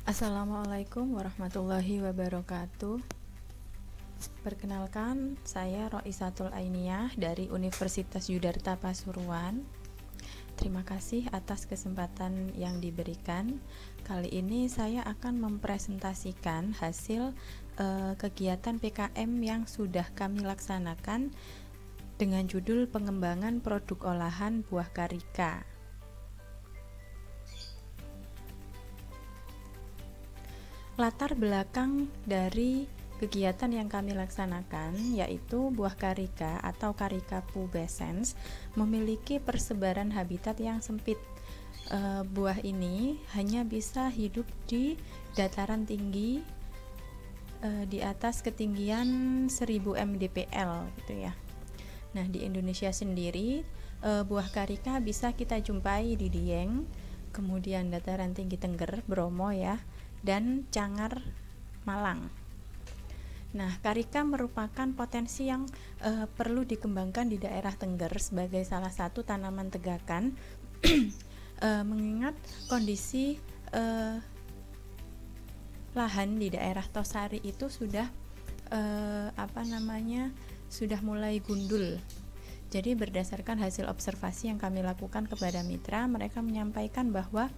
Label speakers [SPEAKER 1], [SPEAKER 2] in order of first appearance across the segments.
[SPEAKER 1] Assalamualaikum warahmatullahi wabarakatuh. Perkenalkan, saya Roisatul Ainiyah dari Universitas Yudharta Pasuruan. Terima kasih atas kesempatan yang diberikan. Kali ini saya akan mempresentasikan hasil kegiatan PKM yang sudah kami laksanakan dengan judul pengembangan produk olahan buah karika. Latar belakang dari kegiatan yang kami laksanakan yaitu buah karika atau Carica pubescens memiliki persebaran habitat yang sempit. Buah ini hanya bisa hidup di dataran tinggi di atas ketinggian 1000 mdpl gitu ya. Nah, di Indonesia sendiri buah karika bisa kita jumpai di Dieng, kemudian dataran tinggi Tengger, Bromo ya, dan Cangar, Malang. Nah, karika merupakan potensi yang perlu dikembangkan di daerah Tengger sebagai salah satu tanaman tegakan mengingat kondisi lahan di daerah Tosari itu sudah sudah mulai gundul. Jadi berdasarkan hasil observasi yang kami lakukan kepada mitra, mereka menyampaikan bahwa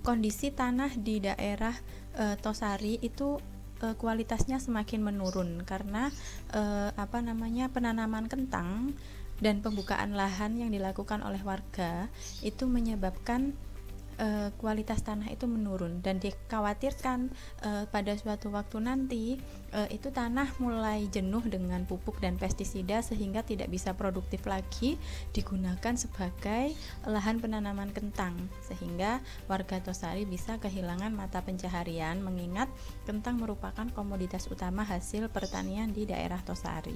[SPEAKER 1] kondisi tanah di daerah Tosari itu kualitasnya semakin menurun karena penanaman kentang dan pembukaan lahan yang dilakukan oleh warga itu menyebabkan kualitas tanah itu menurun, dan dikhawatirkan pada suatu waktu nanti itu tanah mulai jenuh dengan pupuk dan pestisida sehingga tidak bisa produktif lagi digunakan sebagai lahan penanaman kentang, sehingga warga Tosari bisa kehilangan mata pencaharian mengingat kentang merupakan komoditas utama hasil pertanian di daerah Tosari.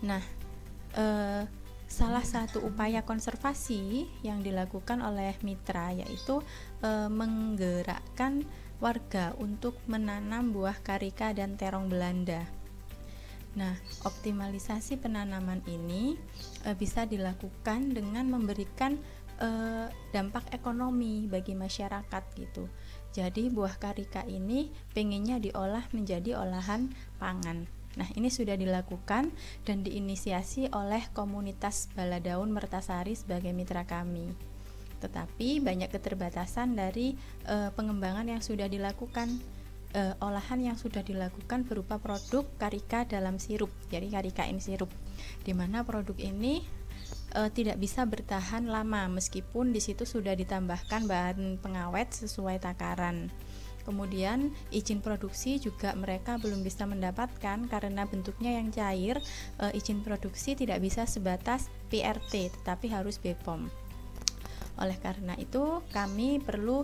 [SPEAKER 1] Nah, salah satu upaya konservasi yang dilakukan oleh mitra yaitu menggerakkan warga untuk menanam buah karika dan terong Belanda. Nah, optimalisasi penanaman ini bisa dilakukan dengan memberikan dampak ekonomi bagi masyarakat gitu. Jadi buah karika ini pengennya diolah menjadi olahan pangan. Nah, ini sudah dilakukan dan diinisiasi oleh komunitas Baladaun Mertasari sebagai mitra kami. Tetapi banyak keterbatasan dari pengembangan yang sudah dilakukan. Olahan yang sudah dilakukan berupa produk karika dalam sirup, jadi karikain sirup, di mana produk ini tidak bisa bertahan lama meskipun di situ sudah ditambahkan bahan pengawet sesuai takaran. Kemudian izin produksi juga mereka belum bisa mendapatkan karena bentuknya yang cair. Izin produksi tidak bisa sebatas PRT tetapi harus BPOM. Oleh karena itu kami perlu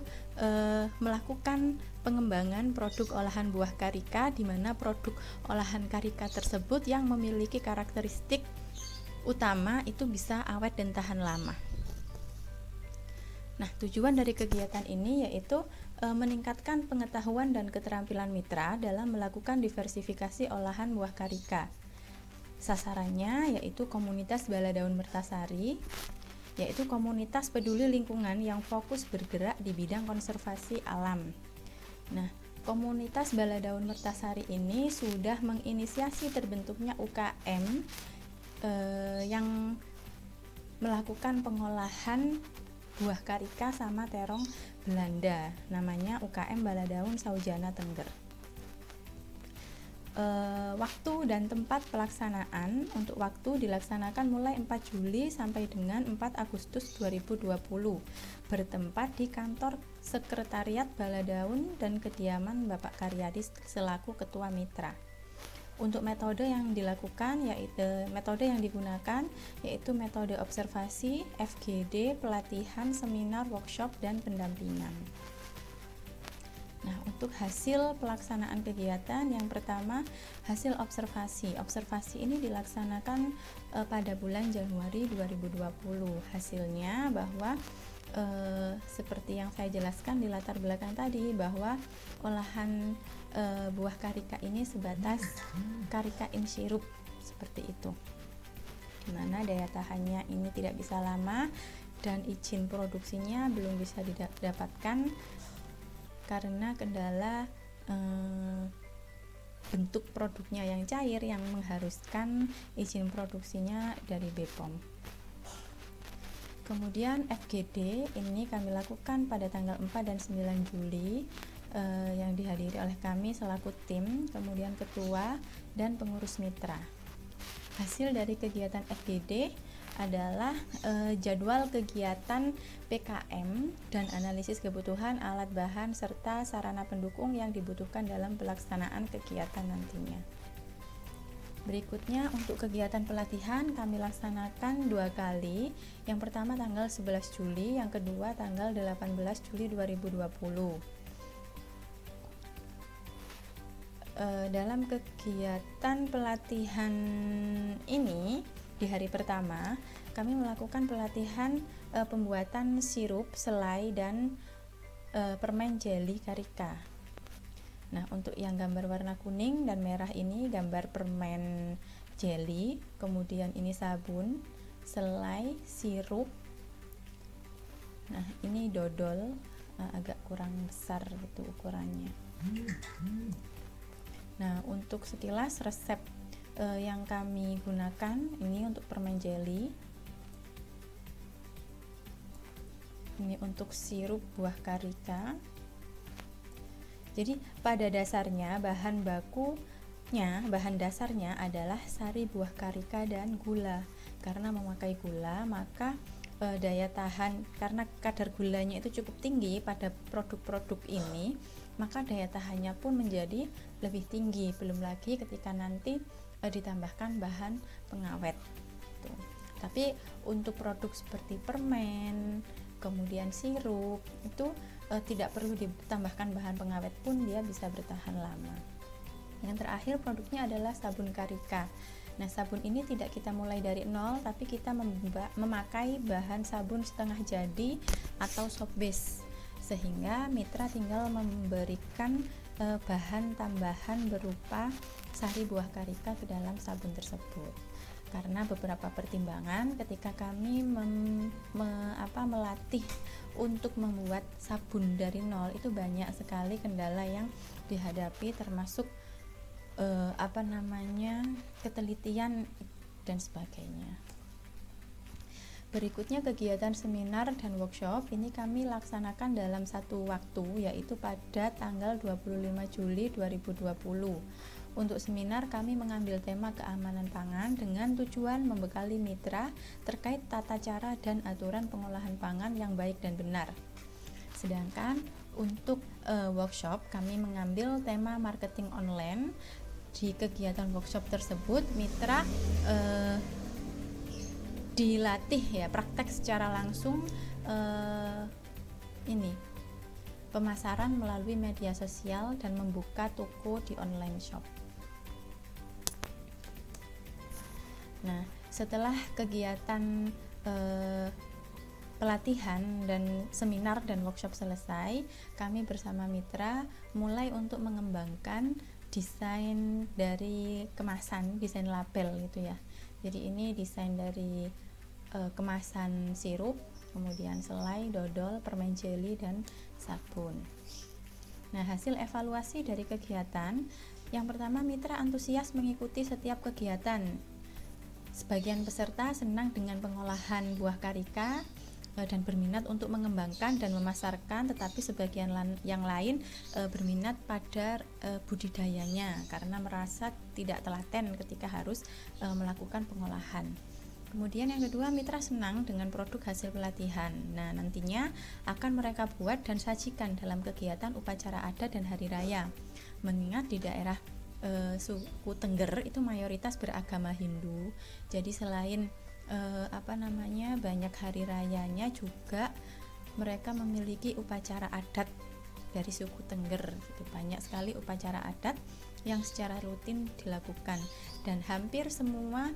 [SPEAKER 1] melakukan pengembangan produk olahan buah karika, di mana produk olahan karika tersebut yang memiliki karakteristik utama itu bisa awet dan tahan lama. Nah, tujuan dari kegiatan ini yaitu meningkatkan pengetahuan dan keterampilan mitra dalam melakukan diversifikasi olahan buah karika. Sasarannya yaitu komunitas Baladaun Mertasari, yaitu komunitas peduli lingkungan yang fokus bergerak di bidang konservasi alam. Nah, komunitas Baladaun Mertasari ini sudah menginisiasi terbentuknya UKM yang melakukan pengolahan buah karika sama terong Belanda, namanya UKM Baladaun Saujana Tengger. Waktu dan tempat pelaksanaan, untuk waktu dilaksanakan mulai 4 Juli sampai dengan 4 Agustus 2020, bertempat di kantor Sekretariat Baladaun dan kediaman Bapak Karyadi selaku Ketua Mitra. Untuk metode yang digunakan yaitu metode observasi, FGD, pelatihan, seminar, workshop, dan pendampingan. Nah, untuk hasil pelaksanaan kegiatan, yang pertama hasil observasi. Observasi ini dilaksanakan pada bulan Januari 2020. Hasilnya bahwa seperti yang saya jelaskan di latar belakang tadi, bahwa olahan buah karika ini sebatas karikain sirup seperti itu, dimana daya tahannya ini tidak bisa lama dan izin produksinya belum bisa didapatkan karena kendala bentuk produknya yang cair yang mengharuskan izin produksinya dari BPOM. Kemudian FGD ini kami lakukan pada tanggal 4 dan 9 Juli yang dihadiri oleh kami selaku tim, kemudian ketua dan pengurus mitra. Hasil dari kegiatan FGD adalah jadwal kegiatan PKM dan analisis kebutuhan alat bahan serta sarana pendukung yang dibutuhkan dalam pelaksanaan kegiatan nantinya. Berikutnya untuk kegiatan pelatihan kami laksanakan 2 kali. Yang pertama tanggal 11 Juli, yang kedua tanggal 18 Juli 2020. Dalam kegiatan pelatihan ini di hari pertama kami melakukan pelatihan pembuatan sirup, selai dan permen jeli karika. Nah, untuk yang gambar warna kuning dan merah ini gambar permen jeli, kemudian ini sabun, selai, sirup. Nah, ini dodol, agak kurang besar itu ukurannya. Nah, untuk sekilas resep yang kami gunakan ini untuk permen jeli, ini untuk sirup buah karika. Jadi pada dasarnya bahan dasarnya adalah sari buah karika dan gula. Karena memakai gula maka daya tahan, karena kadar gulanya itu cukup tinggi pada produk-produk ini, maka daya tahannya pun menjadi lebih tinggi. Belum lagi ketika nanti ditambahkan bahan pengawet. Tuh. Tapi untuk produk seperti permen, kemudian sirup itu tidak perlu ditambahkan bahan pengawet pun dia bisa bertahan lama. Yang terakhir produknya adalah sabun karika. Nah, sabun ini tidak kita mulai dari nol, tapi kita memakai bahan sabun setengah jadi atau soap base, sehingga mitra tinggal memberikan bahan tambahan berupa sari buah karika ke dalam sabun tersebut. Karena beberapa pertimbangan ketika kami melatih untuk membuat sabun dari nol, itu banyak sekali kendala yang dihadapi, termasuk ketelitian dan sebagainya. Berikutnya kegiatan seminar dan workshop ini kami laksanakan dalam satu waktu, yaitu pada tanggal 25 Juli 2020. Untuk seminar kami mengambil tema keamanan pangan dengan tujuan membekali mitra terkait tata cara dan aturan pengolahan pangan yang baik dan benar. Sedangkan untuk workshop kami mengambil tema marketing online. Di kegiatan workshop tersebut mitra dilatih ya praktek secara langsung pemasaran melalui media sosial dan membuka toko di online shop. Nah, setelah kegiatan pelatihan dan seminar dan workshop selesai, kami bersama mitra mulai untuk mengembangkan desain dari kemasan, desain label gitu ya. Jadi ini desain dari kemasan sirup, kemudian selai, dodol, permen jeli dan sabun. Nah, hasil evaluasi dari kegiatan, yang pertama mitra antusias mengikuti setiap kegiatan. Sebagian peserta senang dengan pengolahan buah karika dan berminat untuk mengembangkan dan memasarkan, tetapi sebagian yang lain berminat pada budidayanya karena merasa tidak telaten ketika harus melakukan pengolahan. Kemudian yang kedua, mitra senang dengan produk hasil pelatihan. Nah, nantinya akan mereka buat dan sajikan dalam kegiatan upacara adat dan hari raya. Mengingat di daerah suku Tengger itu mayoritas beragama Hindu. Jadi selain banyak hari rayanya, juga mereka memiliki upacara adat dari suku Tengger gitu. Banyak sekali upacara adat yang secara rutin dilakukan, dan hampir semua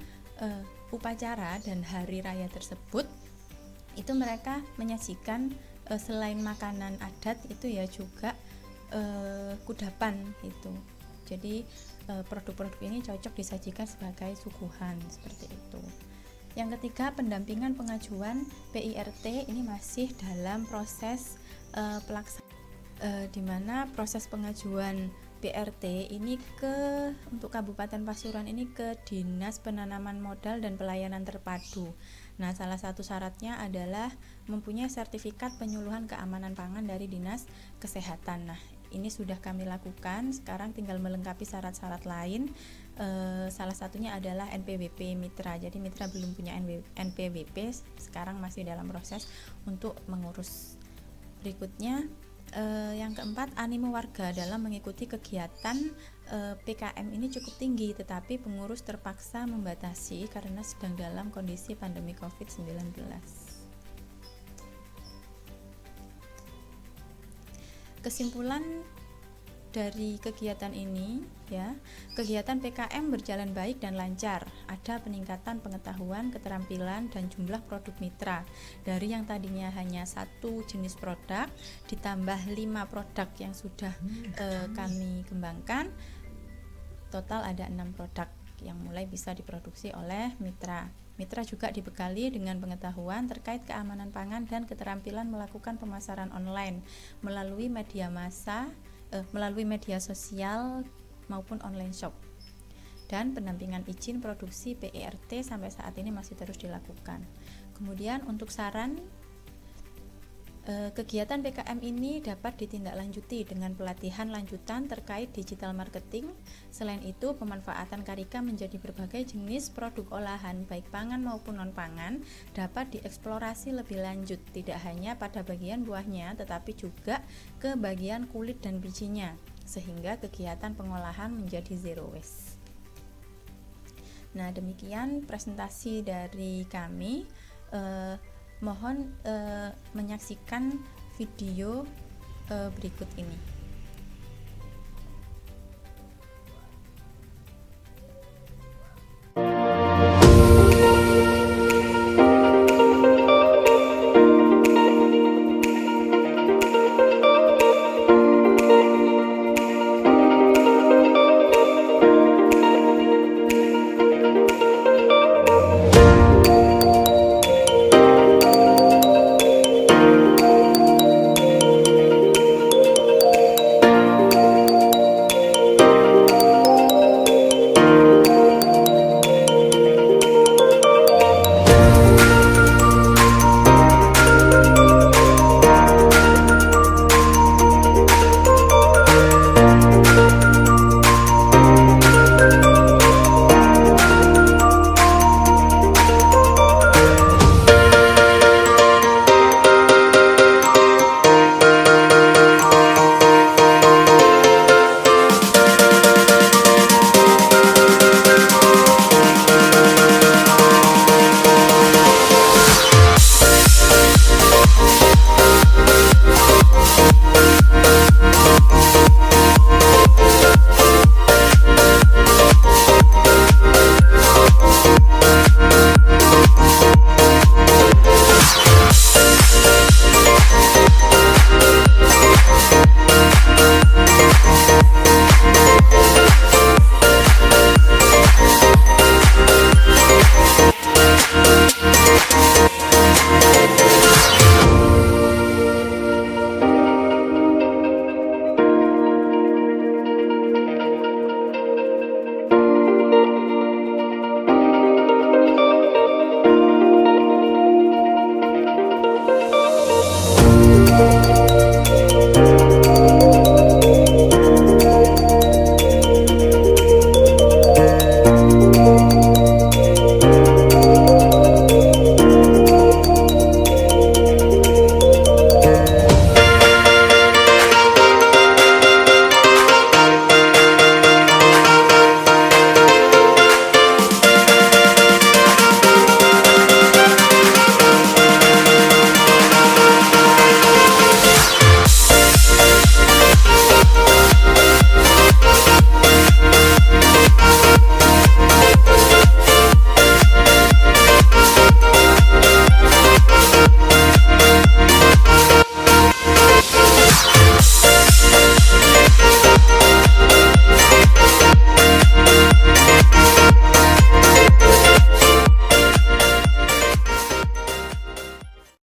[SPEAKER 1] upacara dan hari raya tersebut itu mereka menyajikan selain makanan adat itu ya juga kudapan itu. Jadi produk-produk ini cocok disajikan sebagai suguhan seperti itu. Yang ketiga, pendampingan pengajuan PIRT ini masih dalam proses pelaksanaan. di mana proses pengajuan BRT ini untuk Kabupaten Pasuruan ini ke Dinas Penanaman Modal dan Pelayanan Terpadu. Nah, salah satu syaratnya adalah mempunyai sertifikat penyuluhan keamanan pangan dari Dinas Kesehatan. Nah, ini sudah kami lakukan, sekarang tinggal melengkapi syarat-syarat lain. Salah satunya adalah NPWP Mitra. Jadi Mitra belum punya NPWP, sekarang masih dalam proses untuk mengurus. Berikutnya, yang keempat, animo warga dalam mengikuti kegiatan PKM ini cukup tinggi, tetapi pengurus terpaksa membatasi karena sedang dalam kondisi pandemi COVID-19. Kesimpulan dari kegiatan ini, ya, kegiatan PKM berjalan baik dan lancar. Ada peningkatan pengetahuan, keterampilan, dan jumlah produk mitra. Dari yang tadinya hanya 1 jenis produk, ditambah 5 produk yang sudah kami kembangkan, total ada 6 produk yang mulai bisa diproduksi oleh mitra. Mitra juga dibekali dengan pengetahuan terkait keamanan pangan dan keterampilan melakukan pemasaran online melalui media sosial maupun online shop. Dan pendampingan izin produksi PERT sampai saat ini masih terus dilakukan. Kemudian untuk saran, kegiatan PKM ini dapat ditindaklanjuti dengan pelatihan lanjutan terkait digital marketing. Selain itu, pemanfaatan karika menjadi berbagai jenis produk olahan baik pangan maupun non-pangan dapat dieksplorasi lebih lanjut, tidak hanya pada bagian buahnya tetapi juga ke bagian kulit dan bijinya, sehingga kegiatan pengolahan menjadi zero waste. Nah, demikian presentasi dari kami. Mohon menyaksikan video berikut ini.